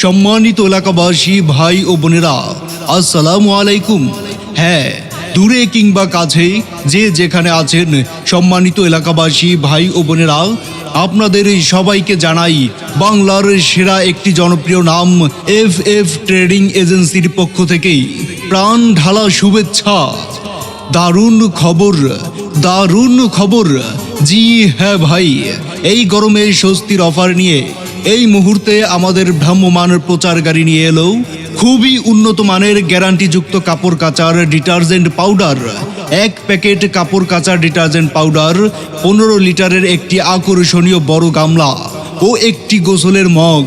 সম্মানিত এলাকাবাসী ভাই ও বোনেরা, আসসালামু আলাইকুম। হ্যাঁ, দূরে কিংবা কাছে যে যেখানে আছেন সম্মানিত এলাকাবাসী ভাই ও বোনেরা, আপনাদের সবাইকে জানাই বাংলার সেরা একটি জনপ্রিয় নাম এফ ট্রেডিং এজেন্সির পক্ষ থেকে প্রাণ ঢালা শুভেচ্ছা। দারুণ খবর, দারুণ খবর। জি হ্যাঁ ভাই, এই গরমে স্বস্তির অফার নিয়ে এই মুহূর্তে আমাদের ভ্রাম্যমান প্রচার গাড়ি নিয়ে এলো খুবই উন্নত মানের গ্যারান্টিযুক্ত কাপড় কাচার ডিটারজেন্ট পাউডার। এক প্যাকেট কাপড় কাচার ডিটারজেন্ট পাউডার, 15 লিটারের একটি আকর্ষণীয় বড় গামলা ও একটি গোসলের মগ,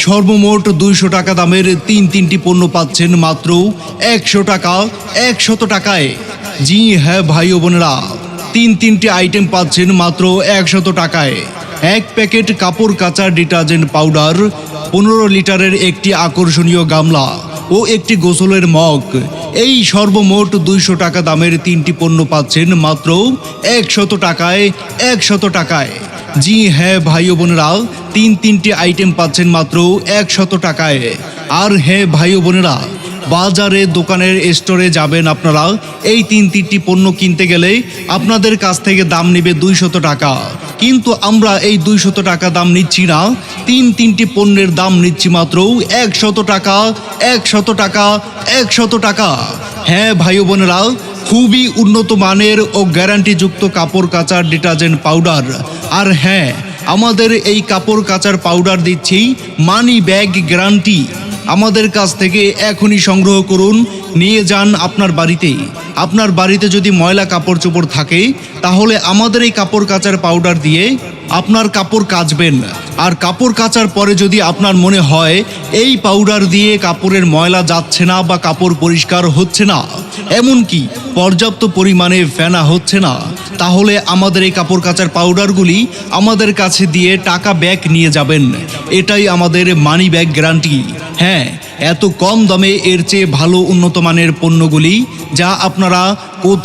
সর্বমোট 200 টাকা দামের তিনটি পণ্য পাচ্ছেন মাত্র 100 টাকায়। জি হ্যাঁ ভাই ও বোনেরা, তিনটি আইটেম পাচ্ছেন মাত্র 100 টাকায়। এক প্যাকেট কাপড় কাচার ডিটারজেন্ট পাউডার, 15 লিটারের একটি আকর্ষণীয় গামলা ও একটি গোসলের মগ, এই সর্বমোট 200 টাকা দামের তিনটি পণ্য পাচ্ছেন মাত্র 100 টাকায়। জি হ্যাঁ ভাই ও বোনেরা, তিনটি আইটেম পাচ্ছেন মাত্র 100 টাকায়। আর হ্যাঁ ভাই ও বোনেরা, বাজারে দোকানের স্টোরে যাবেন আপনারা, এই তিনটি পণ্য কিনতে গেলে আপনাদের কাছ থেকে দাম নেবে 200 টাকা, কিন্তু আমরা এই 200 টাকা দাম নিচ্ছি না, তিনটি পণ্যের দাম নিচ্ছি মাত্র 100 টাকা। হ্যাঁ ভাই ও বোনেরা, খুবই উন্নত মানের ও গ্যারান্টিযুক্ত কাপড় কাচার ডিটারজেন্ট পাউডার। আর হ্যাঁ, আমাদের এই কাপড় কাচার পাউডার দিচ্ছি মানি ব্যাগ গ্যারান্টি। আমাদের কাছ থেকে এখনই সংগ্রহ করুন, নিয়ে যান আপনার বাড়িতে। আপনার বাড়িতে যদি ময়লা কাপড় চোপড় থাকে, তাহলে আমাদের এই কাপড় কাচার পাউডার দিয়ে আপনার কাপড় কাচবেন। আর কাপড় কাচার পরে যদি আপনার মনে হয় এই পাউডার দিয়ে কাপড়ের ময়লা যাচ্ছে না বা কাপড় পরিষ্কার হচ্ছে না, এমনকি পর্যাপ্ত পরিমাণে ফেনা হচ্ছে না, তাহলে আমাদের এই কাপড় কাচার পাউডারগুলি আমাদের কাছে দিয়ে টাকা ব্যাক নিয়ে যাবেন। এটাই আমাদের মানি ব্যাগ গ্যারান্টি। হ্যাঁ, এত কম দামে এর চেয়ে ভালো উন্নত মানের পণ্যগুলি যা আপনারা